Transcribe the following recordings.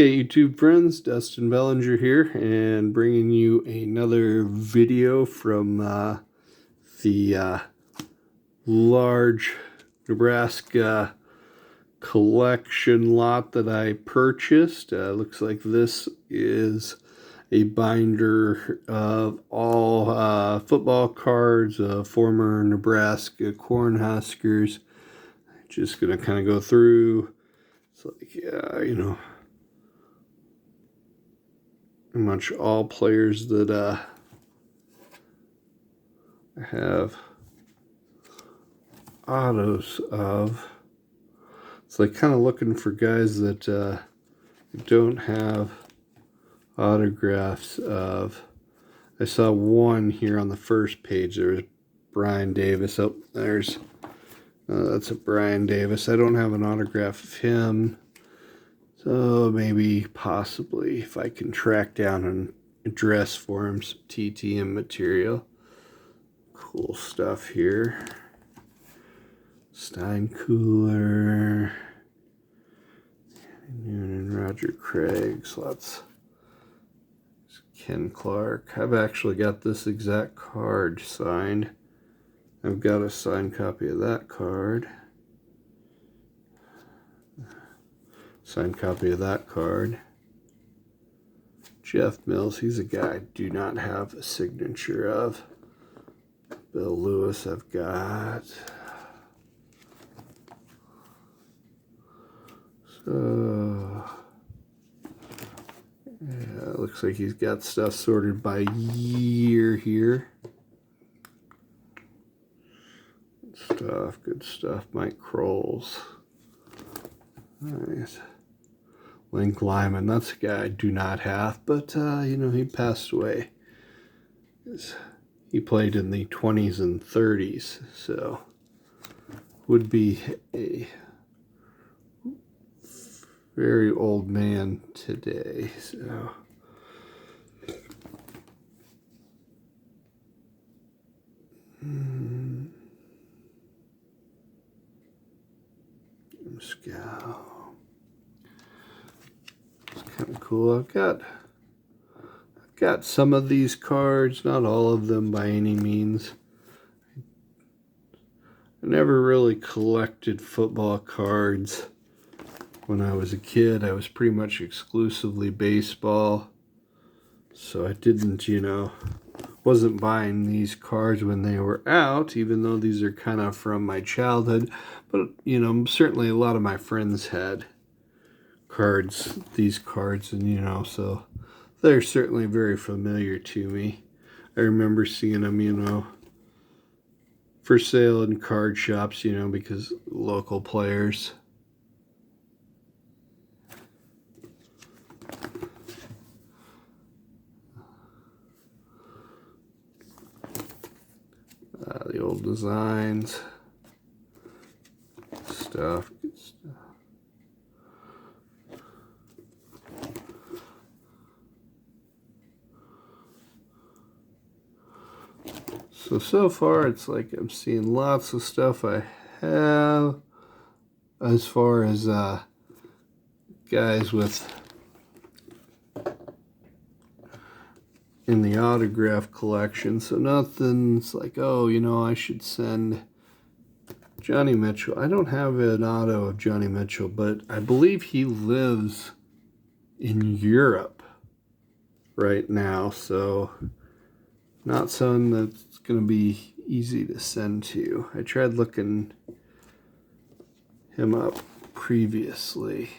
Okay, YouTube friends, Dustin Bellinger here, and bringing you another video from the large Nebraska collection lot that I purchased. Looks like this is a binder of all football cards of former Nebraska Cornhuskers. Just going to kind of go through. It's like, pretty much all players that I have autos of. It's like kind of looking for guys that don't have autographs of. I saw one here on the first page. There was Brian Davis. Oh, there's that's a Brian Davis. I don't have an autograph of him. So maybe, possibly, if I can track down an address for him, some TTM material. Cool stuff here. Stein Cooler. And Roger Craig's. Lots. Ken Clark. I've actually got this exact card signed. I've got a signed copy of that card. Signed copy of that card. Jeff Mills, he's a guy I do not have a signature of. Bill Lewis, I've got. So, yeah, it looks like he's got stuff sorted by year here. Good stuff. Mike Kroll's. Nice. Link Lyman, that's a guy I do not have, but, he passed away. He played in the 20s and 30s, so would be a very old man today, so. Scout. Kind of cool. I've got some of these cards, not all of them by any means. I never really collected football cards when I was a kid. I was pretty much exclusively baseball. So I didn't, wasn't buying these cards when they were out, even though these are kind of from my childhood. But, certainly a lot of my friends had these cards, and so they're certainly very familiar to me. I remember seeing them, for sale in card shops, because local players. The old designs, good stuff. So far, it's like I'm seeing lots of stuff I have as far as guys with in the autograph collection. So nothing's like, I should send Johnny Mitchell. I don't have an auto of Johnny Mitchell, but I believe he lives in Europe right now, so not someone that's going to be easy to send to. I tried looking him up previously.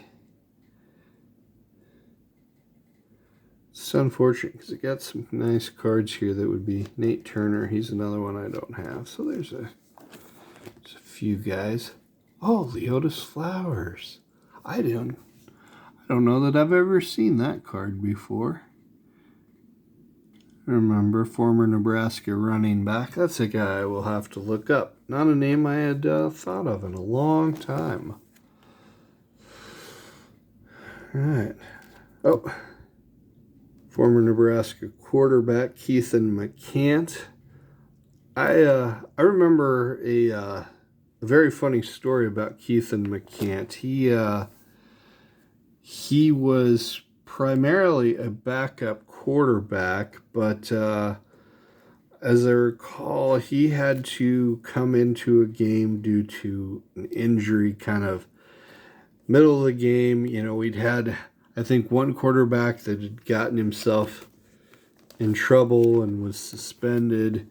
It's unfortunate because I got some nice cards here that would be Nate Turner. He's another one I don't have. So there's a few guys. Oh, Leotis Flowers. I don't know that I've ever seen that card before. I remember former Nebraska running back. That's a guy I will have to look up. Not a name I had thought of in a long time. All right. Oh. Former Nebraska quarterback Keithan McCant. I remember a very funny story about Keithan McCant. he was primarily a backup quarterback, but as I recall, he had to come into a game due to an injury kind of middle of the game. You know, we'd had, I think, one quarterback that had gotten himself in trouble and was suspended.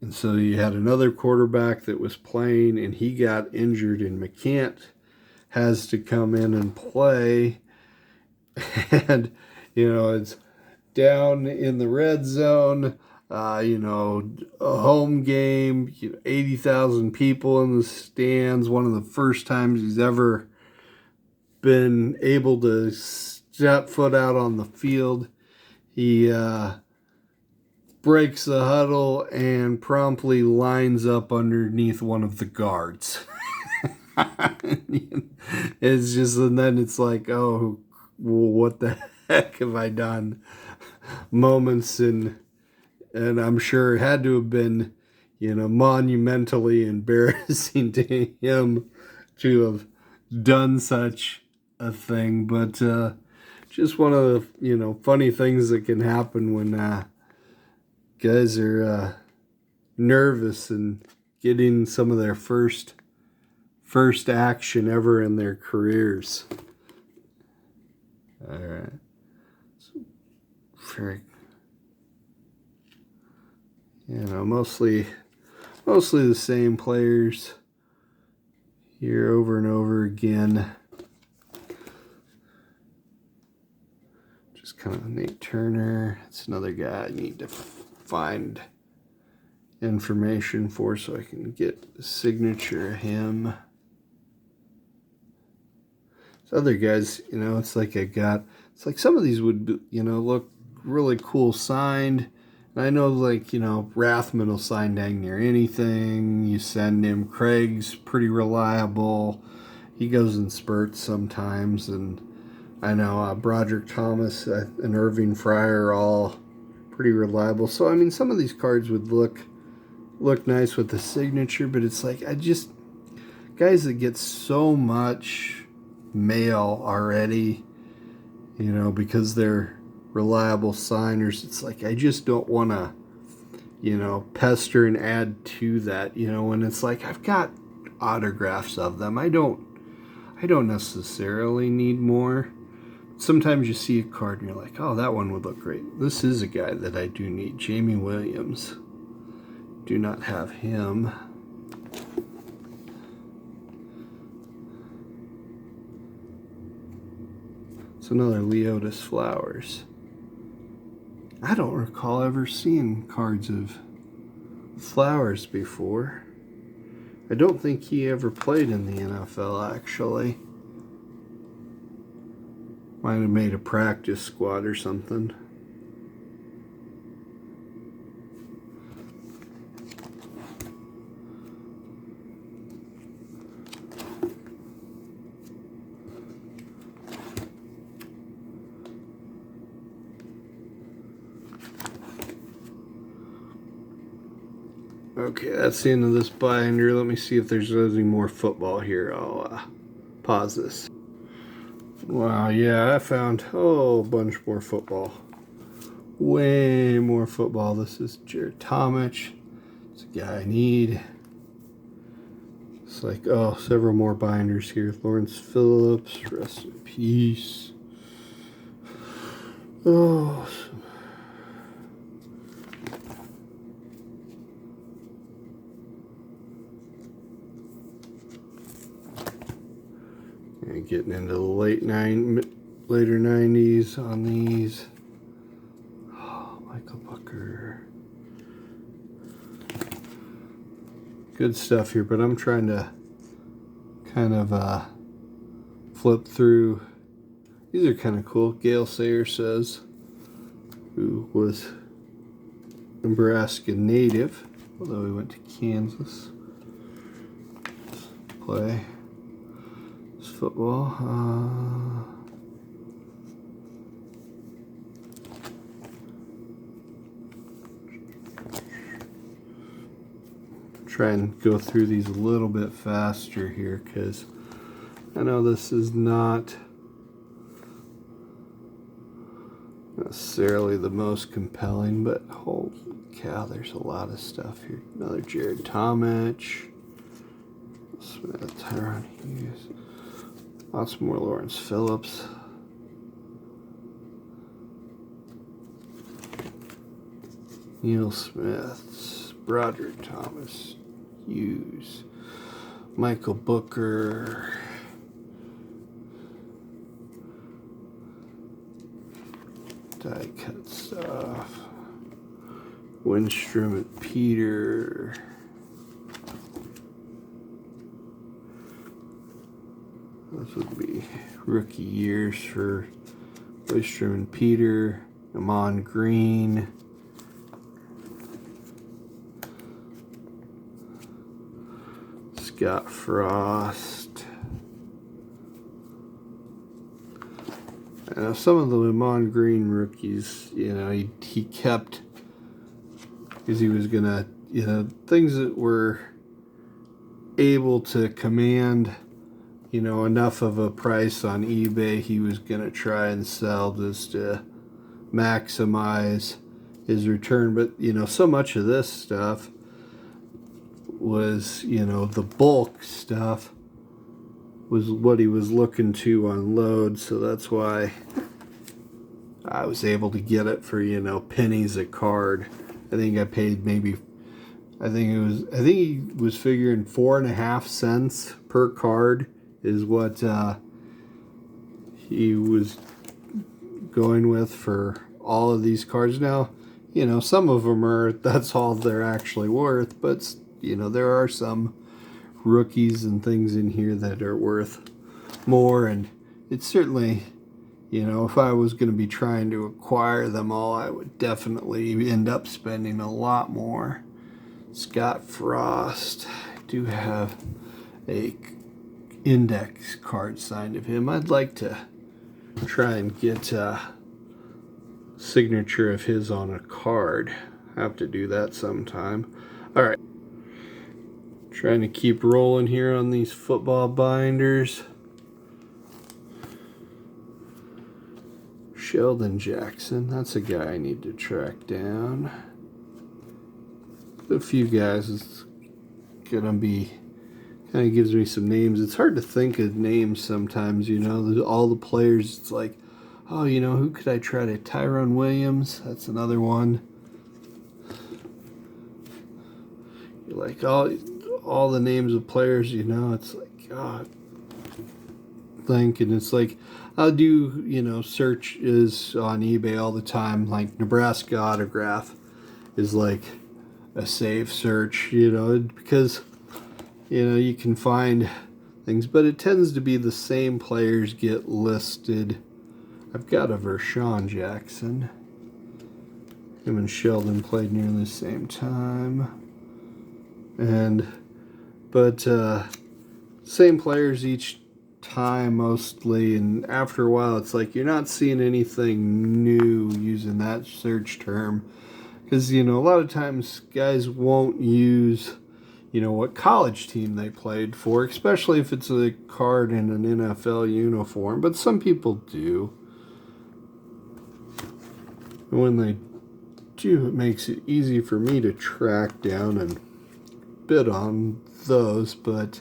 And so you had another quarterback that was playing and he got injured, and McCant has to come in and play. And, you know, it's down in the red zone, you know, a home game, 80,000 people in the stands. One of the first times he's ever been able to step foot out on the field. He breaks the huddle and promptly lines up underneath one of the guards. It's just, and then it's like, oh, well, what the heck have I done? Moments, and I'm sure it had to have been, you know, monumentally embarrassing to him to have done such a thing. But just one of the, you know, funny things that can happen when guys are nervous and getting some of their first action ever in their careers. All right. So, you know, mostly the same players here over and over again. Just kind of Nate Turner. It's another guy I need to find information for so I can get the signature of him. Other guys, you know, it's like it's like some of these would be, you know, look really cool signed. And I know, like, you know, Rathman will sign dang near anything. You send him. Craig's pretty reliable. He goes in spurts sometimes. And I know Broderick Thomas and Irving Fryer are all pretty reliable. So, I mean, some of these cards would look nice with the signature, but it's like, guys that get so much mail already, you know, because they're reliable signers, it's like I just don't want to, you know, pester and add to that, you know, and it's like I've got autographs of them. I don't necessarily need more. Sometimes you see a card and you're like, oh, that one would look great. This is a guy that I do need. Jamie Williams. Do not have him. It's another Leotis Flowers. I don't recall ever seeing cards of Flowers before. I don't think he ever played in the NFL, actually. Might have made a practice squad or something. Okay, that's the end of this binder. Let me see if there's any more football here. I'll pause this. Wow, yeah, I found a bunch more football. Way more football. This is Jared Tomich. It's a guy I need. It's like, several more binders here. Lawrence Phillips, rest in peace. Oh, getting into the later 90s on these. Oh, Michael Booker. Good stuff here, but I'm trying to kind of flip through. These are kind of cool. Gail Sayer says, who was Nebraska native, although he went to Kansas to play football. Try and go through these a little bit faster here because I know this is not necessarily the most compelling, but holy cow, there's a lot of stuff here. Another Jared Tomich, Smith, Tyron Hughes, lots more Lawrence Phillips. Neil Smith, Broderick Thomas, Hughes, Michael Booker, die cut stuff, Winstrom and Peter, those would be rookie years for Winstrom and Peter, Amon Green, Scott Frost. Some of the Amon Green rookies, he kept, because he was gonna, things that were able to command, enough of a price on eBay, he was gonna try and sell just to maximize his return. But so much of this stuff was, the bulk stuff was what he was looking to unload, so that's why I was able to get it for, pennies a card. I think I paid I think he was figuring 4.5 cents per card is what he was going with for all of these cards. Now, some of them that's all they're actually worth, but there are some rookies and things in here that are worth more, and it's certainly, if I was going to be trying to acquire them all, I would definitely end up spending a lot more. Scott Frost, I do have a index card signed of him. I'd like to try and get a signature of his on a card. Have to do that sometime. All right. Trying to keep rolling here on these football binders. Sheldon Jackson, that's a guy I need to track down. A few guys, it's gonna be, kind of gives me some names. It's hard to think of names sometimes, all the players, it's like, oh, who could I try to, Tyrone Williams, that's another one. You're like, all the names of players, it's like, God, and it's like, I'll do, searches on eBay all the time, like Nebraska autograph is like a safe search, because, you can find things, but it tends to be the same players get listed. I've got a Vershawn Jackson. Him and Sheldon played nearly the same time. But same players each time mostly, and after a while it's like you're not seeing anything new using that search term, because a lot of times guys won't use what college team they played for, especially if it's a card in an NFL uniform, but some people do. And when they do, it makes it easy for me to track down and bid on those, but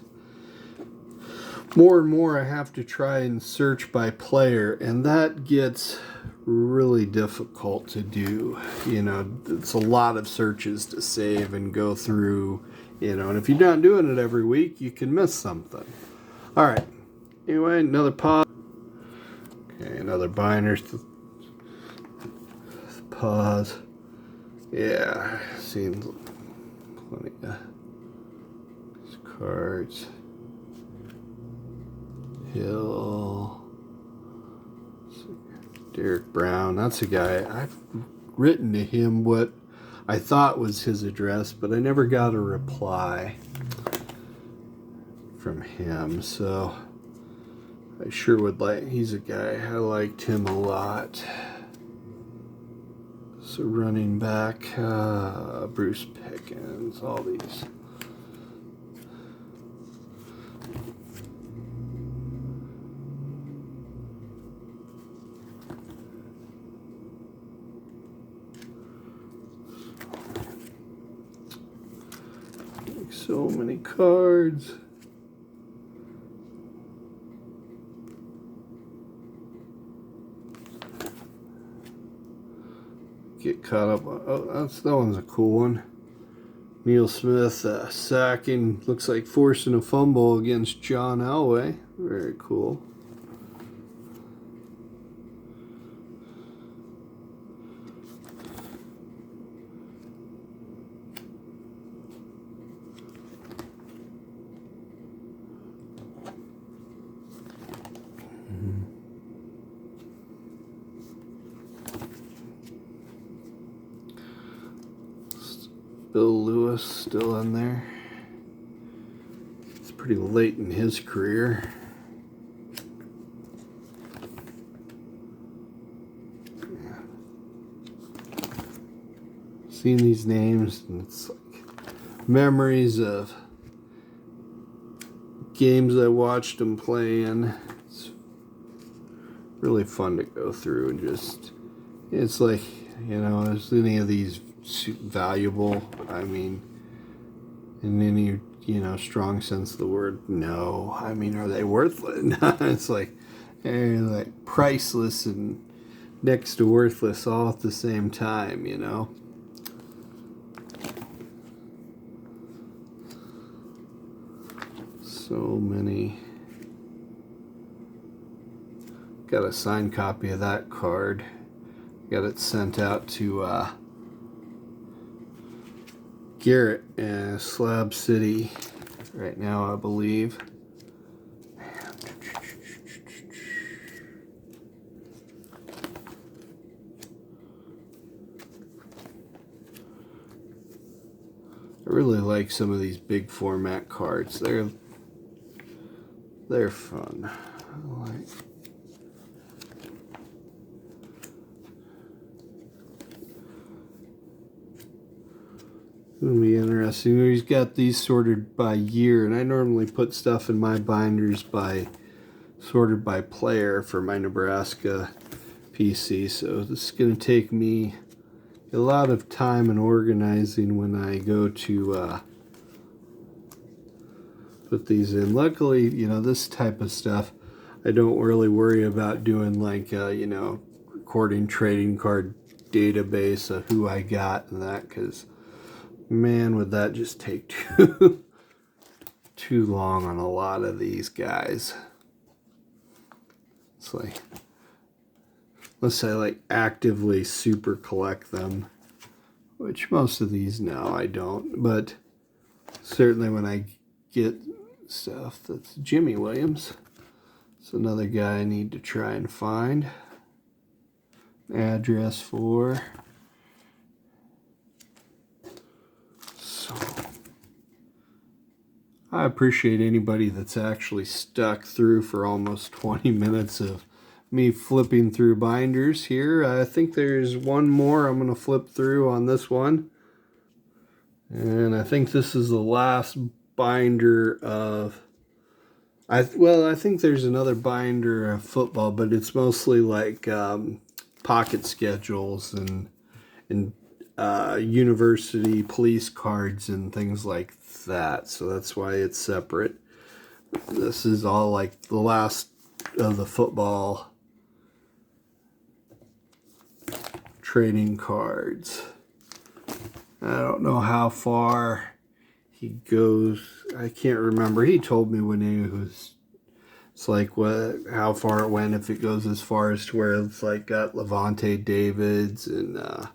more and more I have to try and search by player, and that gets really difficult to do. It's a lot of searches to save and go through, and if you're not doing it every week, you can miss something. All right, anyway, another pause. Okay, another binder. Pause. Yeah, seen plenty of cards. Hill, Derek Brown, that's a guy, I've written to him what I thought was his address, but I never got a reply from him, so I sure would like, he's a guy, I liked him a lot. So running back, Bruce Pickens, all these. Like so many cards. Get caught up on, oh, that one's a cool one. Neil Smith sacking, looks like forcing a fumble against John Elway. Very cool. Bill Lewis still in there. It's pretty late in his career. Yeah. Seeing these names, and it's like memories of games I watched him play in. It's really fun to go through and just, it's like, you know, is any of these valuable? I mean, in any, you know, strong sense of the word, no. I mean, are they worthless? It's like, they're like priceless and next to worthless all at the same time, you know. So many. Got a signed copy of that card. Got it sent out to Garrett in Slab City right now, I believe. I really like some of these big format cards. They're fun. I like. It'll be interesting. He's got these sorted by year, and I normally put stuff in my binders by sorted by player for my Nebraska PC. So this is going to take me a lot of time and organizing when I go to put these in. Luckily, you know, this type of stuff I don't really worry about doing, like you know, recording trading card database of who I got and that, because man, would that just take too long on a lot of these guys. It's like, unless I like actively super collect them, which most of these, no, I don't. But certainly when I get stuff, that's Jimmy Williams. It's another guy I need to try and find an address for. So I appreciate anybody that's actually stuck through for almost 20 minutes of me flipping through binders here. I think there's one more I'm going to flip through on this one. And I think this is the last binder of... I think there's another binder of football, but it's mostly like pocket schedules and university police cards and things like that. So that's why it's separate. This is all like the last of the football trading cards. I don't know how far he goes. I can't remember. He told me when he was, it's like how far it went, if it goes as far as to where it's like got Levante Davids and the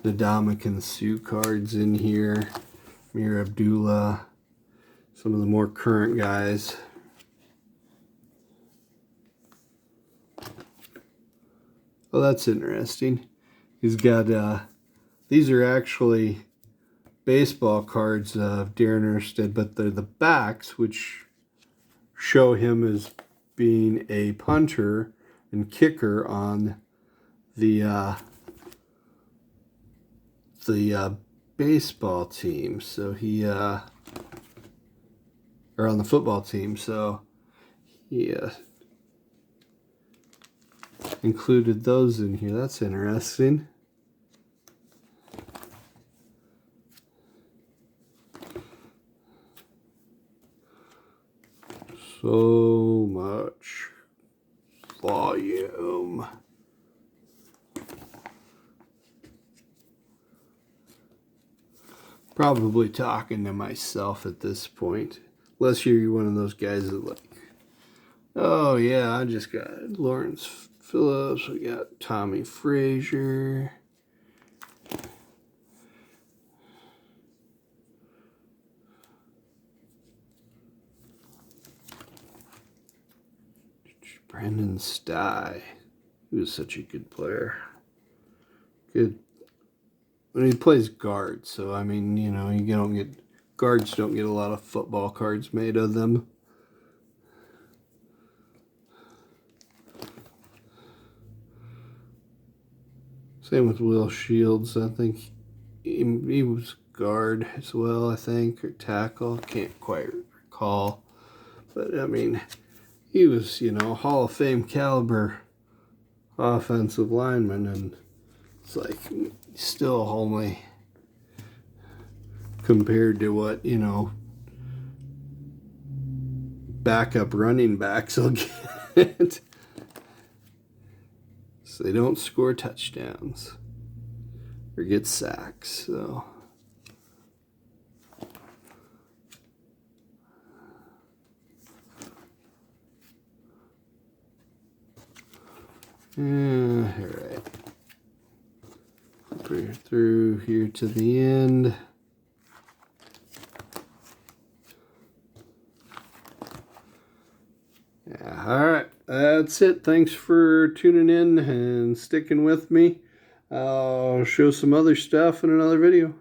Ndamukong Suh cards in here, Mir Abdullah, some of the more current guys. Oh, that's interesting. He's got, these are actually baseball cards of Darren Erstead, but they're the backs, which show him as being a punter and kicker on the baseball team. So he, or on the football team. So he included those in here. That's interesting. so much volume. Probably talking to myself at this point. Unless you're one of those guys that like, oh yeah, I just got Lawrence Phillips, we got Tommy Frazier. Brandon Sty. He was such a good player. Good. When he plays guard, so I mean, you know, you don't get guards don't get a lot of football cards made of them. Same with Will Shields. I think he was guard as well, I think, or tackle. Can't quite recall. But I mean, he was, you know, Hall of Fame caliber offensive lineman, and it's like still only compared to what, you know, backup running backs will get. So they don't score touchdowns or get sacks, so. All right. We're through here to the end. Yeah, all right. That's it. Thanks for tuning in and sticking with me. I'll show some other stuff in another video.